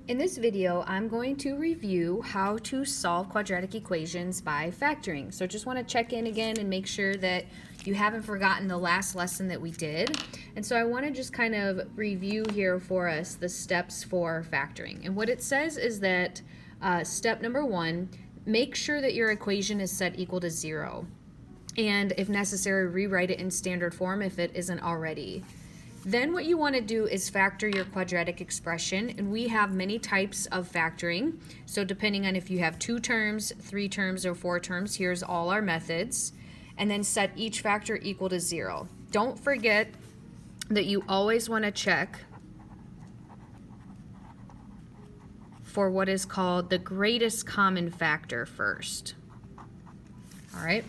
In this video, I'm going to review how to solve quadratic equations by factoring. So just want to check in again and make sure that you haven't forgotten the last lesson that we did. And so I want to just kind of review here for us the steps for factoring. And what it says is that step number 1, make sure that your equation is set equal to 0. And if necessary, rewrite it in standard form if it isn't already. Then what you want to do is factor your quadratic expression, and we have many types of factoring. So depending on if you have 2 terms, 3 terms, or 4 terms, here's all our methods. And then set each factor equal to 0. Don't forget that you always want to check for what is called the greatest common factor first. All right,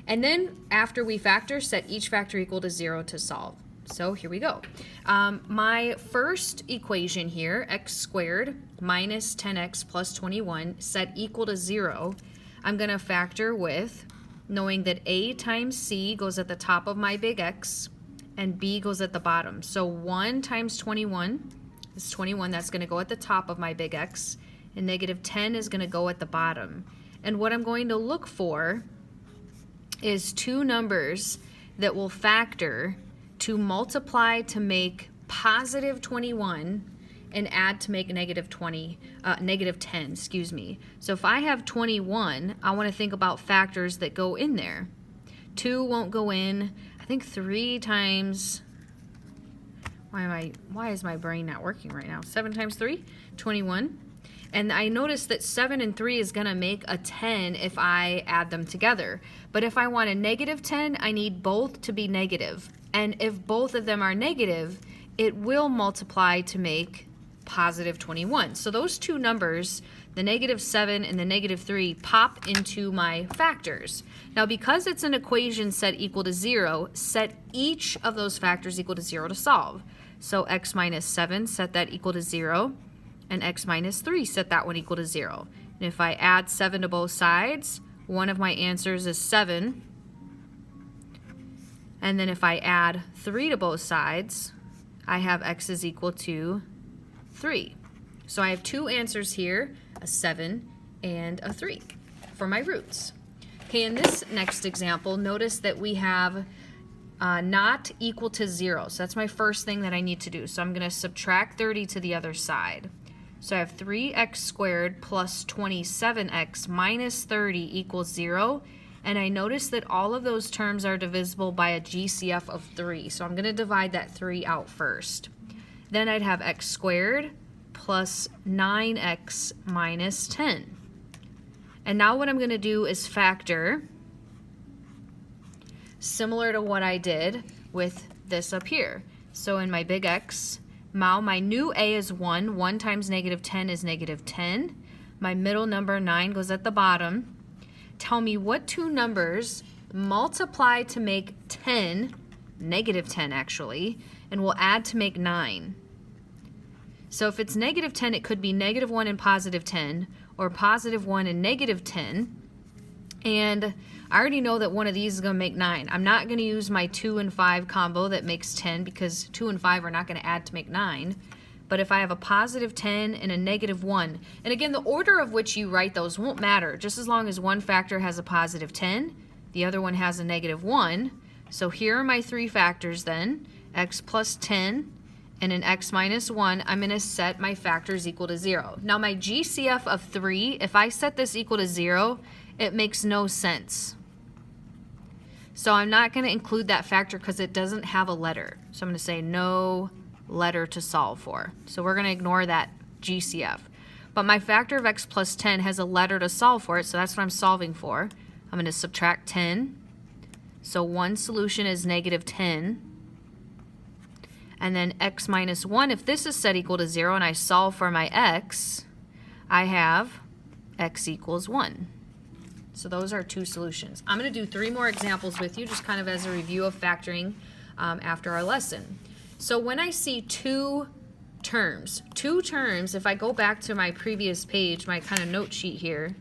and then after we factor, set each factor equal to 0 to solve. So here we go. My first equation here, x squared minus 10x plus 21, set equal to 0. I'm going to factor with knowing that a times c goes at the top of my big X and b goes at the bottom. So 1 times 21 is 21. That's going to go at the top of my big X. And negative 10 is going to go at the bottom. And what I'm going to look for is 2 numbers that will factor to multiply to make positive 21 and add to make negative 10, excuse me. So if I have 21, I want to think about factors that go in there. 2 won't go in. I think 3 times, why is my brain not working right now? 7 times 3, 21. And I noticed that 7 and 3 is going to make a 10 if I add them together. But if I want a negative 10, I need both to be negative. And if both of them are negative, it will multiply to make positive 21. So those 2 numbers, the negative 7 and the negative 3, pop into my factors. Now because it's an equation set equal to 0, set each of those factors equal to 0 to solve. So x minus 7, set that equal to 0. And x minus 3, set that one equal to 0. And if I add 7 to both sides, one of my answers is 7. And then if I add 3 to both sides, I have x is equal to 3. So I have 2 answers here, a 7 and a 3 for my roots. Okay, in this next example, notice that we have not equal to 0. So that's my first thing that I need to do. So I'm going to subtract 30 to the other side. So I have 3x squared plus 27x minus 30 equals 0. And I notice that all of those terms are divisible by a GCF of 3. So I'm going to divide that 3 out first. Then I'd have x squared plus 9x minus 10. And now what I'm going to do is factor, similar to what I did with this up here. So in my big X, now my new a is 1. 1 times negative 10 is negative 10. My middle number 9 goes at the bottom. Tell me what 2 numbers multiply to make 10, negative 10 actually, and will add to make 9. So if it's negative 10, it could be negative 1 and positive 10, or positive 1 and negative 10. And I already know that one of these is going to make 9. I'm not going to use my 2 and 5 combo that makes 10 because 2 and 5 are not going to add to make 9. But if I have a positive 10 and a negative 1, and again, the order of which you write those won't matter, just as long as one factor has a positive 10, the other one has a negative 1. So here are my 3 factors then, x plus 10 and an x minus 1. I'm going to set my factors equal to 0. Now my GCF of 3, if I set this equal to 0, it makes no sense. So I'm not going to include that factor because it doesn't have a letter. So I'm going to say no letter to solve for. So we're going to ignore that GCF. But my factor of x plus 10 has a letter to solve for it, so that's what I'm solving for. I'm going to subtract 10. So one solution is negative 10. And then x minus 1, if this is set equal to 0 and I solve for my x, I have x equals 1. So those are 2 solutions. I'm going to do 3 more examples with you, just kind of as a review of factoring after our lesson. So when I see 2 terms, if I go back to my previous page, my kind of note sheet here,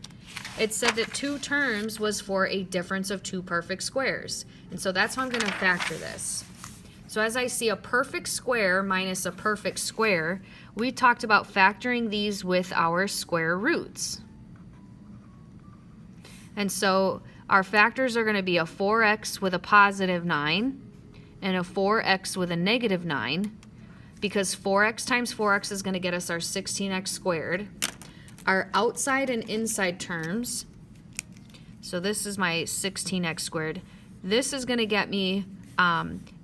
it said that 2 terms was for a difference of 2 perfect squares. And so that's how I'm going to factor this. So as I see a perfect square minus a perfect square, we talked about factoring these with our square roots. And so our factors are going to be a 4x with a positive 9 and a 4x with a negative 9, because 4x times 4x is going to get us our 16x squared. Our outside and inside terms, so this is my 16x squared. This is going to get me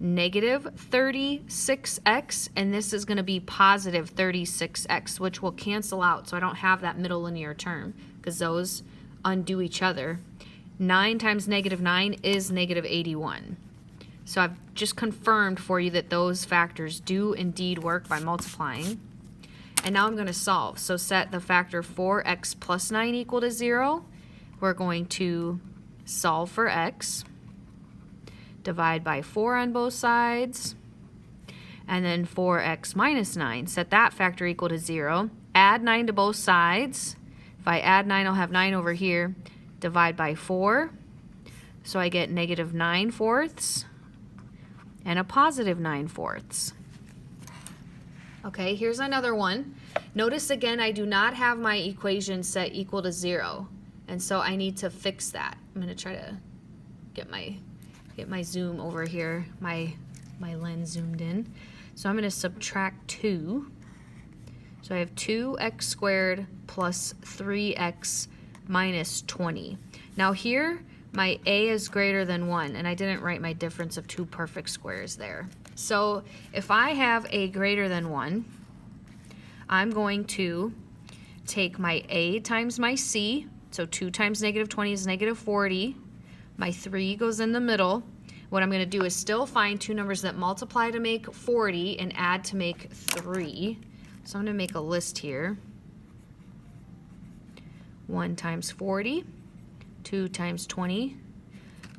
negative 36x, and this is going to be positive 36x, which will cancel out, so I don't have that middle linear term because those undo each other. 9 times negative 9 is negative 81. So I've just confirmed for you that those factors do indeed work by multiplying. And now I'm going to solve. So set the factor 4x plus 9 equal to 0. We're going to solve for x. Divide by 4 on both sides. And then 4x minus 9. Set that factor equal to 0. Add 9 to both sides. If I add 9, I'll have 9 over here. Divide by 4. So I get negative 9/4 and a positive 9/4. Okay, here's another one. Notice again, I do not have my equation set equal to 0. And so I need to fix that. I'm going to try to get my zoom over here, my lens zoomed in. So I'm going to subtract 2. So I have 2x squared plus 3x minus 20. Now here, my a is greater than 1, and I didn't write my difference of two perfect squares there. So if I have a greater than 1, I'm going to take my a times my c, so 2 times negative 20 is negative 40. My 3 goes in the middle. What I'm going to do is still find two numbers that multiply to make 40 and add to make 3. So I'm going to make a list here. 1 times 40, 2 times 20,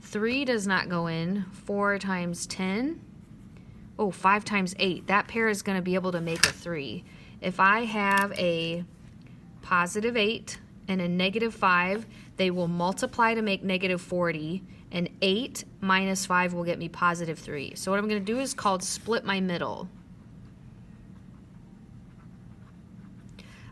3 does not go in, 4 times 10, 5 times 8. That pair is going to be able to make a 3. If I have a positive 8 and a negative 5, they will multiply to make negative 40, and 8 minus 5 will get me positive 3. So what I'm going to do is called split my middle.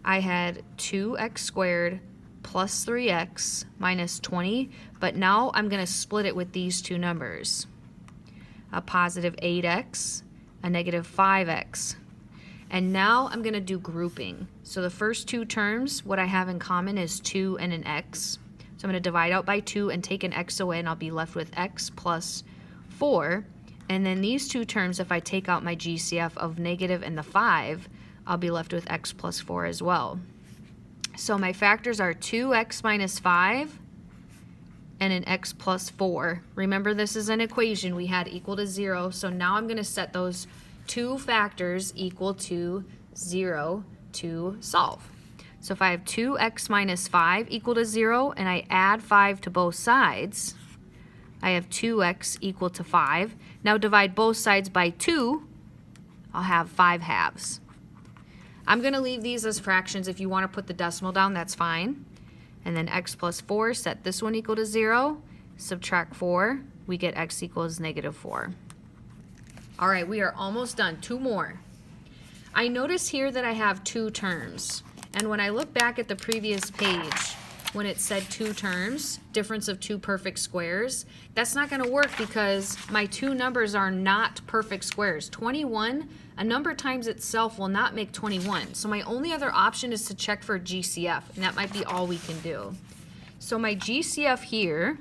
I had 2x squared plus 3x minus 20, but now I'm going to split it with these two numbers. A positive 8x, a negative 5x. And now I'm going to do grouping. So the first two terms, what I have in common is 2 and an x. So I'm going to divide out by 2 and take an x away, and I'll be left with x plus 4. And then these two terms, if I take out my GCF of negative and the 5, I'll be left with x plus 4 as well. So my factors are 2x minus 5 and an x plus 4. Remember, this is an equation we had equal to 0, so now I'm going to set those two factors equal to 0 to solve. So if I have 2x minus 5 equal to 0 and I add 5 to both sides, I have 2x equal to 5. Now divide both sides by 2, I'll have 5 halves. I'm going to leave these as fractions. If you want to put the decimal down, that's fine. And then x plus 4, set this one equal to 0. Subtract 4, we get x equals negative 4. All right, we are almost done. 2 more. I notice here that I have 2 terms. And when I look back at the previous page, when it said 2 terms, difference of 2 perfect squares, that's not going to work because my 2 numbers are not perfect squares. 21, a number times itself will not make 21. So my only other option is to check for GCF, and that might be all we can do. So my GCF here,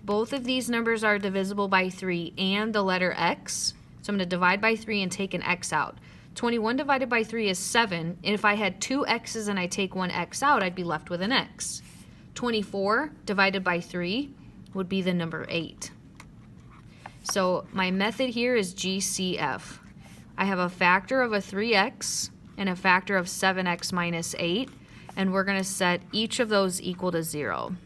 both of these numbers are divisible by 3 and the letter x. So I'm going to divide by 3 and take an x out. 21 divided by 3 is 7, and if I had 2 x's and I take one x out, I'd be left with an x. 24 divided by 3 would be the number 8. So my method here is GCF. I have a factor of a 3x and a factor of 7x minus 8, and we're going to set each of those equal to 0.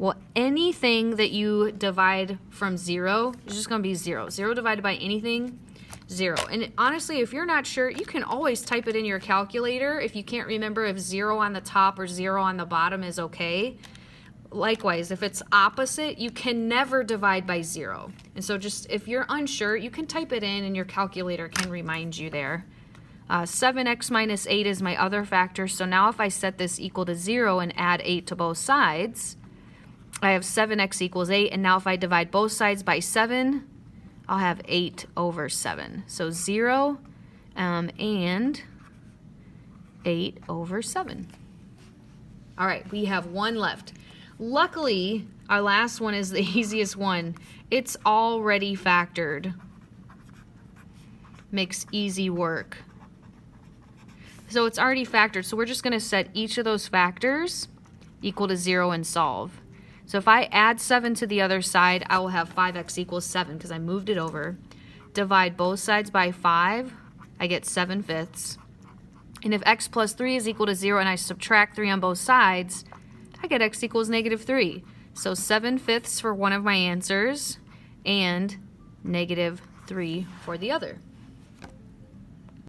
Well, anything that you divide from 0 is just going to be 0. 0 divided by anything, 0. And honestly, if you're not sure, you can always type it in your calculator. If you can't remember if 0 on the top or 0 on the bottom is okay. likewise, if it's opposite, you can never divide by 0. And so just if you're unsure, you can type it in and your calculator can remind you there. 7x minus 8 is my other factor, so now if I set this equal to 0 and add 8 to both sides, I have 7x equals 8, and now if I divide both sides by 7, I'll have 8 over 7. So 0 and 8 over 7. All right, we have one left. Luckily, our last one is the easiest one. It's already factored. Makes easy work. So it's already factored, so we're just going to set each of those factors equal to 0 and solve. So if I add 7 to the other side, I will have 5x equals 7 because I moved it over. Divide both sides by 5, I get 7/5. And if x plus 3 is equal to 0 and I subtract 3 on both sides, I get x equals -3. So 7/5 for one of my answers and -3 for the other.